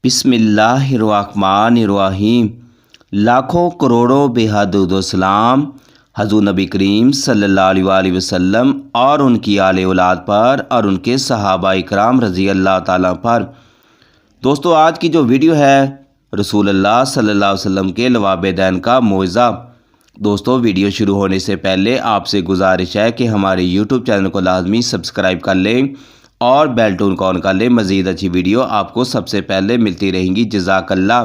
بسم اللہ الرحمن الرحیم۔ لاکھوں کروڑوں بے حدود و سلام حضور نبی کریم صلی اللہ علیہ وآلہ وسلم اور ان کی آل اولاد پر اور ان کے صحابہ اکرام رضی اللہ تعالیٰ پر۔ دوستو، آج کی جو ویڈیو ہے رسول اللہ صلی اللہ علیہ وسلم کے لواب دین کا معجزہ۔ دوستو، ویڈیو شروع ہونے سے پہلے آپ سے گزارش ہے کہ ہمارے یوٹیوب چینل کو لازمی سبسکرائب کر لیں اور بیل ٹون کو آن کر لیں۔ مزید اچھی ویڈیو آپ کو سب سے پہلے ملتی رہیں گی۔ جزاک اللہ۔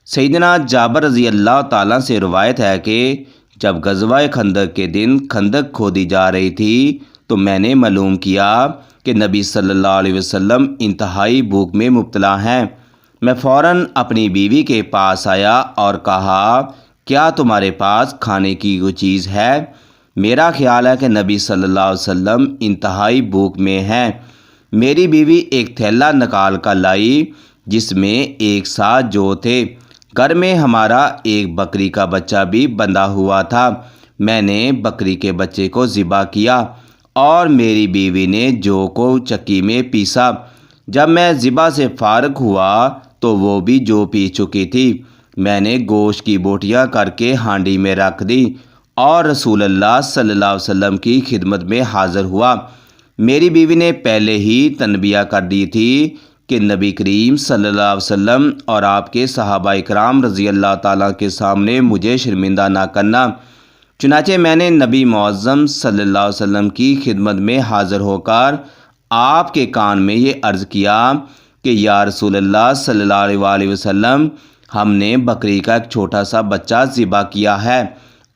سیدنا جابر رضی اللہ تعالیٰ سے روایت ہے کہ جب غزوہ خندق کے دن خندق کھودی جا رہی تھی تو میں نے معلوم کیا کہ نبی صلی اللہ علیہ وسلم انتہائی بھوک میں مبتلا ہیں۔ میں فوراً اپنی بیوی کے پاس آیا اور کہا، کیا تمہارے پاس کھانے کی کوئی چیز ہے؟ میرا خیال ہے کہ نبی صلی اللہ علیہ وسلم انتہائی بھوک میں ہیں۔ میری بیوی ایک تھیلا نکال کر لائی جس میں 1 سا جو تھے۔ گھر میں ہمارا ایک بکری کا بچہ بھی بندھا ہوا تھا۔ میں نے بکری کے بچے کو ذبح کیا اور میری بیوی نے جو کو چکی میں پیسا۔ جب میں ذبح سے فارغ ہوا تو وہ بھی جو پی چکی تھی۔ میں نے گوشت کی بوٹیاں کر کے ہانڈی میں رکھ دی اور رسول اللہ صلی اللہ علیہ وسلم کی خدمت میں حاضر ہوا۔ میری بیوی نے پہلے ہی تنبیہ کر دی تھی کہ نبی کریم صلی اللہ علیہ وسلم اور آپ کے صحابہ اکرام رضی اللہ تعالیٰ کے سامنے مجھے شرمندہ نہ کرنا۔ چنانچہ میں نے نبی معظم صلی اللہ علیہ وسلم کی خدمت میں حاضر ہو کر آپ کے کان میں یہ عرض کیا کہ یا رسول اللہ صلی اللہ علیہ وآلہ وسلم، ہم نے بکری کا ایک چھوٹا سا بچہ ذبح کیا ہے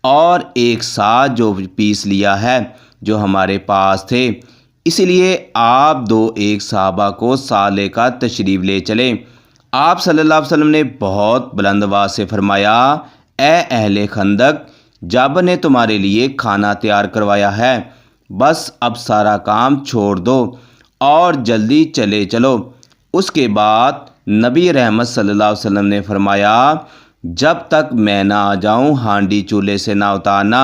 اور 1 سا جو پیس لیا ہے جو ہمارے پاس تھے، اس لیے آپ 2 صحابہ کو سا لے کر تشریف لے چلیں۔ آپ صلی اللہ علیہ وسلم نے بہت بلند آواز سے فرمایا، اے اہل خندق، جابر نے تمہارے لیے کھانا تیار کروایا ہے، بس اب سارا کام چھوڑ دو اور جلدی چلے چلو۔ اس کے بعد نبی رحمت صلی اللہ علیہ وسلم نے فرمایا، جب تک میں نہ آ جاؤں ہانڈی چولہے سے نہ اتارنا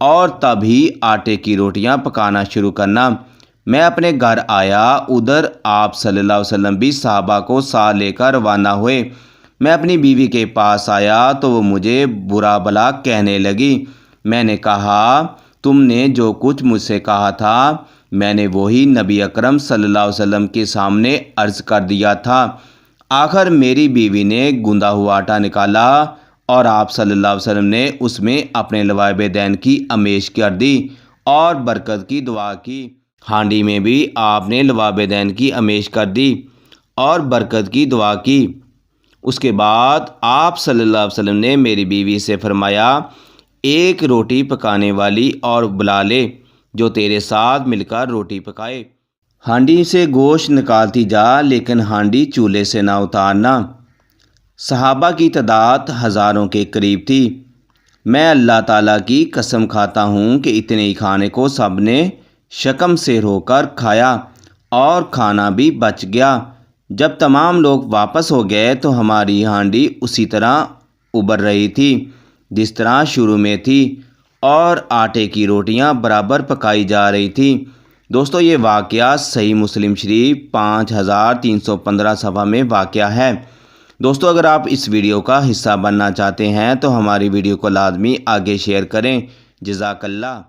اور تب ہی آٹے کی روٹیاں پکانا شروع کرنا۔ میں اپنے گھر آیا، ادھر آپ صلی اللہ علیہ وسلم بھی صحابہ کو سا لے کر روانہ ہوئے۔ میں اپنی بیوی کے پاس آیا تو وہ مجھے برا بھلا کہنے لگی۔ میں نے کہا، تم نے جو کچھ مجھ سے کہا تھا میں نے وہی نبی اکرم صلی اللہ علیہ وسلم کے سامنے عرض کر دیا تھا۔ آخر میری بیوی نے گوندا ہوا آٹا نکالا اور آپ صلی اللہ علیہ وسلم نے اس میں اپنے لواب دین کی آمیز کر دی اور برکت کی دعا کی۔ ہانڈی میں بھی آپ نے لواب دین کی آمیز کر دی اور برکت کی دعا کی۔ اس کے بعد آپ صلی اللہ علیہ وسلم نے میری بیوی سے فرمایا، 1 روٹی پکانے والی اور بلا لے جو تیرے ساتھ مل کر روٹی پکائے۔ ہانڈی سے گوشت نکالتی جا لیکن ہانڈی چولہے سے نہ اتارنا۔ صحابہ کی تعداد ہزاروں کے قریب تھی۔ میں اللہ تعالیٰ کی قسم کھاتا ہوں کہ اتنے ہی کھانے کو سب نے شکم سے رو کر کھایا اور کھانا بھی بچ گیا۔ جب تمام لوگ واپس ہو گئے تو ہماری ہانڈی اسی طرح ابل رہی تھی جس طرح شروع میں تھی اور آٹے کی روٹیاں برابر پکائی جا رہی تھیں۔ دوستو، یہ واقعہ صحیح مسلم شریف 5315 صفحہ میں واقع ہے۔ دوستو، اگر آپ اس ویڈیو کا حصہ بننا چاہتے ہیں تو ہماری ویڈیو کو لازمی آگے شیئر کریں۔ جزاک اللہ۔